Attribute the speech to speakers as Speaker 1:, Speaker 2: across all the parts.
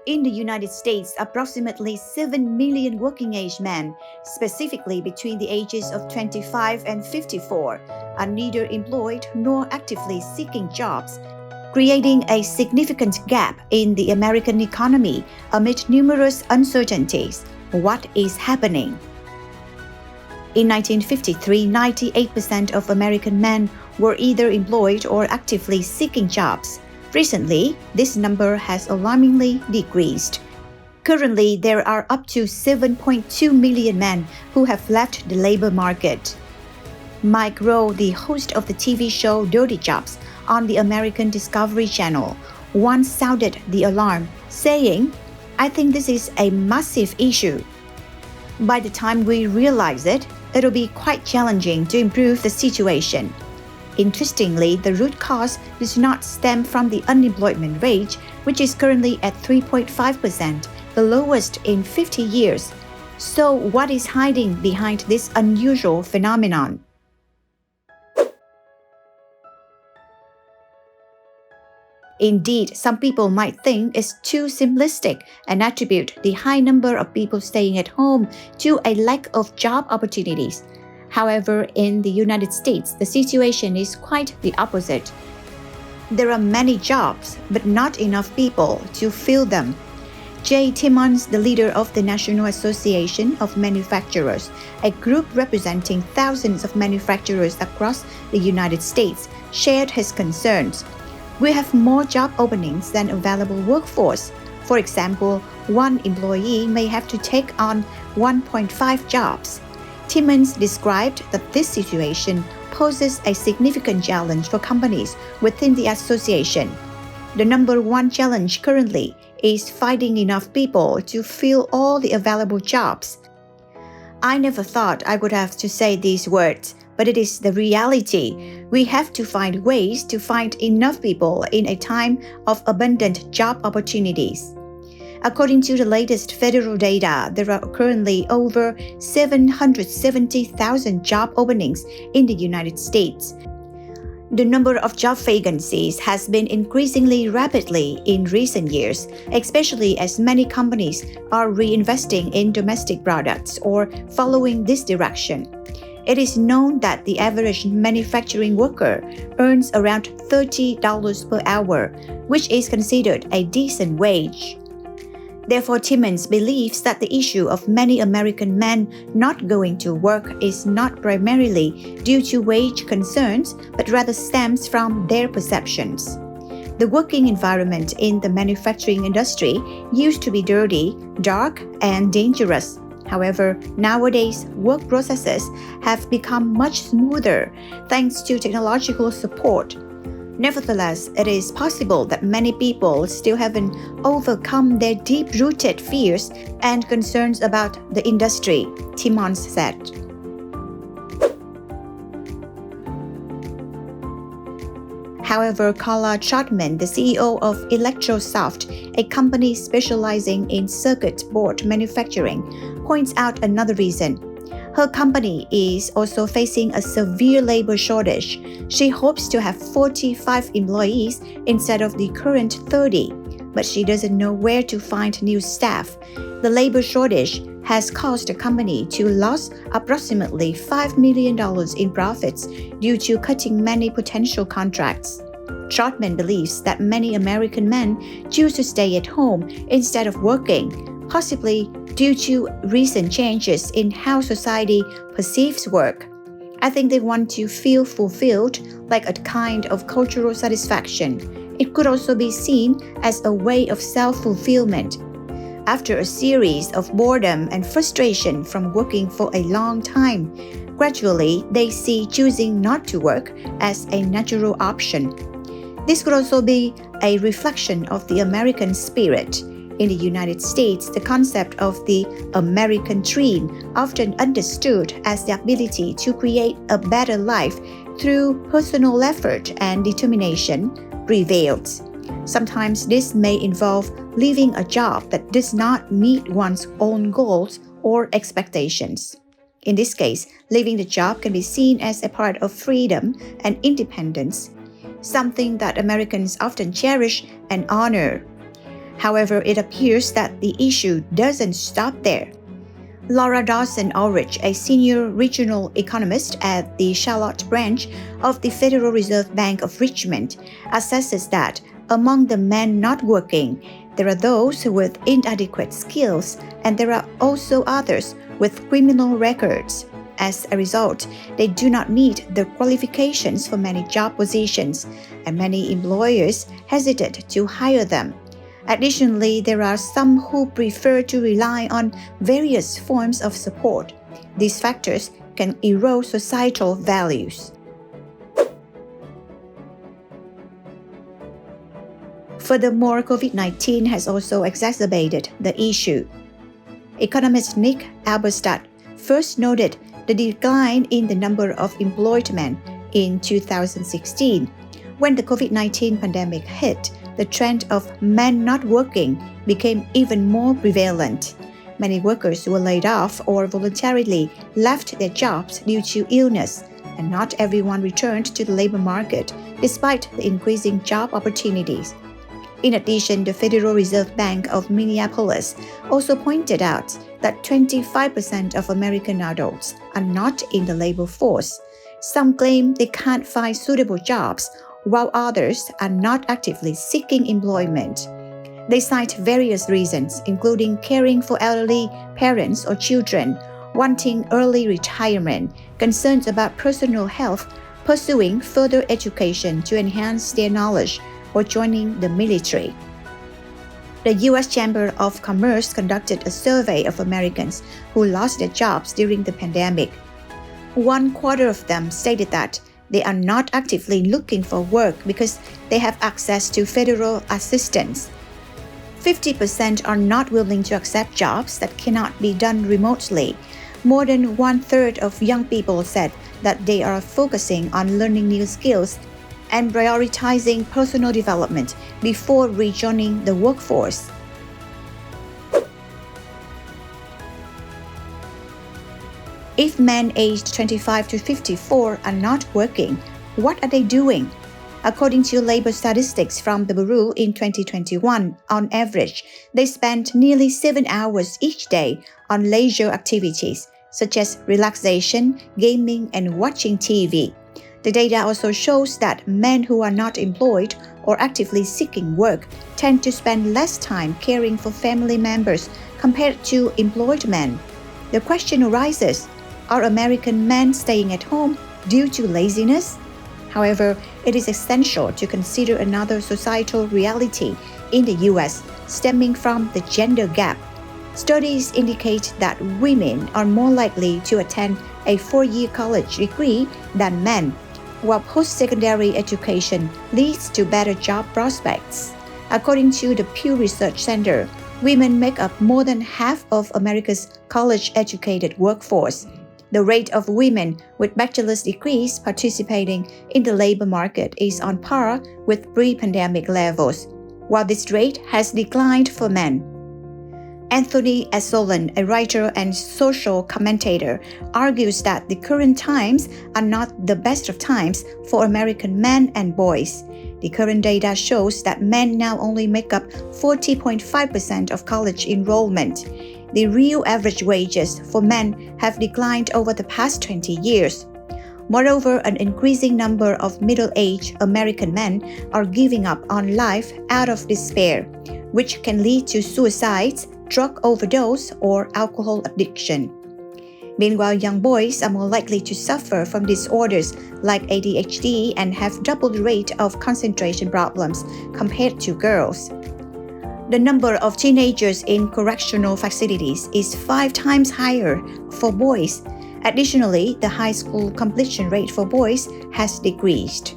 Speaker 1: In the United States, approximately 7 million working-age men, specifically between the ages of 25 and 54, are neither employed nor actively seeking jobs, creating a significant gap in the American economy amid numerous uncertainties. What is happening? In 1953, 98% of American men were either employed or actively seeking jobs. Recently, this number has alarmingly decreased. Currently, there are up to 7.2 million men who have left the labor market. Mike Rowe, the host of the TV show Dirty Jobs on the American Discovery Channel, once sounded the alarm, saying, "I think this is a massive issue. By the time we realize it, it'll be quite challenging to improve the situation." Interestingly, the root cause does not stem from the unemployment rate, which is currently at 3.5%, the lowest in 50 years. So what is hiding behind this unusual phenomenon? Indeed, some people might think it's too simplistic and attribute the high number of people staying at home to a lack of job opportunities. However, in the United States, the situation is quite the opposite. There are many jobs, but not enough people to fill them. Jay Timmons, the leader of the National Association of Manufacturers, a group representing thousands of manufacturers across the United States, shared his concerns. "We have more job openings than available workforce. For example, one employee may have to take on 1.5 jobs. Timmons described that this situation poses a significant challenge for companies within the association. The number one challenge currently is finding enough people to fill all the available jobs. I never thought I would have to say these words, but it is the reality. We have to find ways to find enough people in a time of abundant job opportunities." According to the latest federal data, there are currently over 770,000 job openings in the United States. The number of job vacancies has been increasingly rapidly in recent years, especially as many companies are reinvesting in domestic products or following this direction. It is known that the average manufacturing worker earns around $30 per hour, which is considered a decent wage. Therefore, Timmons believes that the issue of many American men not going to work is not primarily due to wage concerns, but rather stems from their perceptions. The working environment in the manufacturing industry used to be dirty, dark, and dangerous. However, nowadays, work processes have become much smoother thanks to technological support. Nevertheless, it is possible that many people still haven't overcome their deep-rooted fears and concerns about the industry, Timmons said. However, Carla Trotman, the CEO of Electrosoft, a company specializing in circuit board manufacturing, points out another reason. Her company is also facing a severe labor shortage. She hopes to have 45 employees instead of the current 30, but she doesn't know where to find new staff. The labor shortage has caused the company to lose approximately $5 million in profits due to cutting many potential contracts. Trotman believes that many American men choose to stay at home instead of working, possibly due to recent changes in how society perceives work. "I think they want to feel fulfilled, like a kind of cultural satisfaction. It could also be seen as a way of self-fulfillment. After a series of boredom and frustration from working for a long time, gradually they see choosing not to work as a natural option." This could also be a reflection of the American spirit. In the United States, the concept of the American dream, often understood as the ability to create a better life through personal effort and determination, prevails. Sometimes this may involve leaving a job that does not meet one's own goals or expectations. In this case, leaving the job can be seen as a part of freedom and independence, something that Americans often cherish and honor. However, it appears that the issue doesn't stop there. Laura Dawson-Ulrich, a senior regional economist at the Charlotte branch of the Federal Reserve Bank of Richmond, assesses that among the men not working, there are those with inadequate skills, and there are also others with criminal records. As a result, they do not meet the qualifications for many job positions, and many employers hesitate to hire them. Additionally, there are some who prefer to rely on various forms of support. These factors can erode societal values. Furthermore, COVID-19 has also exacerbated the issue. Economist Nick Alberstadt first noted the decline in the number of employed men in 2016. When the COVID-19 pandemic hit, the trend of men not working became even more prevalent. Many workers were laid off or voluntarily left their jobs due to illness, and not everyone returned to the labor market despite the increasing job opportunities. In addition, the Federal Reserve Bank of Minneapolis also pointed out that 25% of American adults are not in the labor force. Some claim they can't find suitable jobs, while others are not actively seeking employment. They cite various reasons, including caring for elderly parents or children, wanting early retirement, concerns about personal health, pursuing further education to enhance their knowledge, or joining the military. The U.S. Chamber of Commerce conducted a survey of Americans who lost their jobs during the pandemic. 1/4 of them stated that they are not actively looking for work because they have access to federal assistance. 50% are not willing to accept jobs that cannot be done remotely. More than 1/3 of young people said that they are focusing on learning new skills and prioritizing personal development before rejoining the workforce. If men aged 25 to 54 are not working, what are they doing? According to labor statistics from the Bureau in 2021, on average, they spent nearly 7 hours each day on leisure activities, such as relaxation, gaming, and watching TV. The data also shows that men who are not employed or actively seeking work tend to spend less time caring for family members compared to employed men. The question arises, are American men staying at home due to laziness? However, it is essential to consider another societal reality in the U.S. stemming from the gender gap. Studies indicate that women are more likely to attend a 4-year college degree than men, while post-secondary education leads to better job prospects. According to the Pew Research Center, women make up more than half of America's college-educated workforce. The rate of women with bachelor's degrees participating in the labor market is on par with pre-pandemic levels, while this rate has declined for men. Anthony Assolin, a writer and social commentator, argues that the current times are not the best of times for American men and boys. The current data shows that men now only make up 40.5% of college enrollment. The real average wages for men have declined over the past 20 years. Moreover, an increasing number of middle-aged American men are giving up on life out of despair, which can lead to suicides, drug overdose, or alcohol addiction. Meanwhile, young boys are more likely to suffer from disorders like ADHD and have double the rate of concentration problems compared to girls. The number of teenagers in correctional facilities is 5 times higher for boys. Additionally, the high school completion rate for boys has decreased.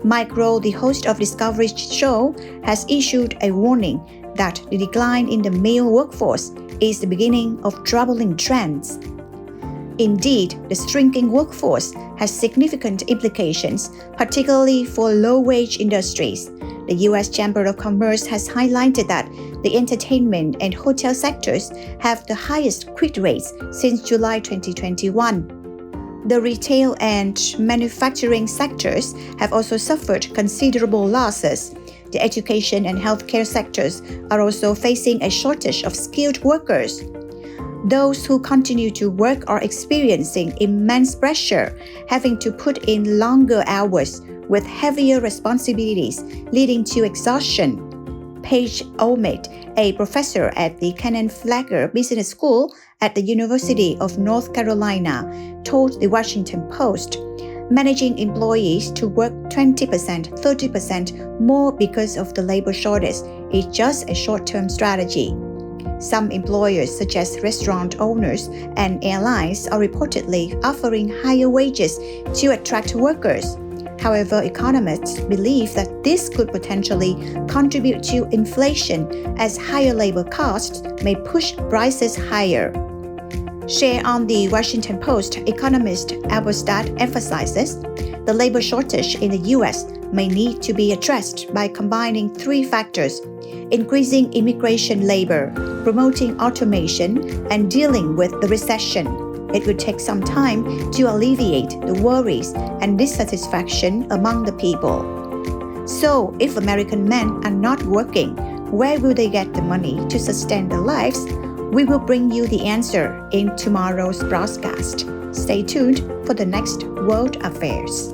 Speaker 1: Mike Rowe, the host of Discovery's show, has issued a warning that the decline in the male workforce is the beginning of troubling trends. Indeed, the shrinking workforce has significant implications, particularly for low-wage industries. The U.S. Chamber of Commerce has highlighted that the entertainment and hotel sectors have the highest quit rates since July 2021. The retail and manufacturing sectors have also suffered considerable losses. The education and healthcare sectors are also facing a shortage of skilled workers. Those who continue to work are experiencing immense pressure, having to put in longer hours with heavier responsibilities, leading to exhaustion. Paige Omid, a professor at the Kenneth Flagler Business School at the University of North Carolina, told the Washington Post, managing employees to work 20%, 30% more because of the labor shortage is just a short-term strategy. Some employers, such as restaurant owners and airlines, are reportedly offering higher wages to attract workers. However, economists believe that this could potentially contribute to inflation as higher labor costs may push prices higher. Shared on the Washington Post, economist Albert emphasizes the labor shortage in the U.S. may need to be addressed by combining three factors: increasing immigration labor, promoting automation, and dealing with the recession. It would take some time to alleviate the worries and dissatisfaction among the people. So, if American men are not working, where will they get the money to sustain their lives? We will bring you the answer in tomorrow's broadcast. Stay tuned for the next World Affairs.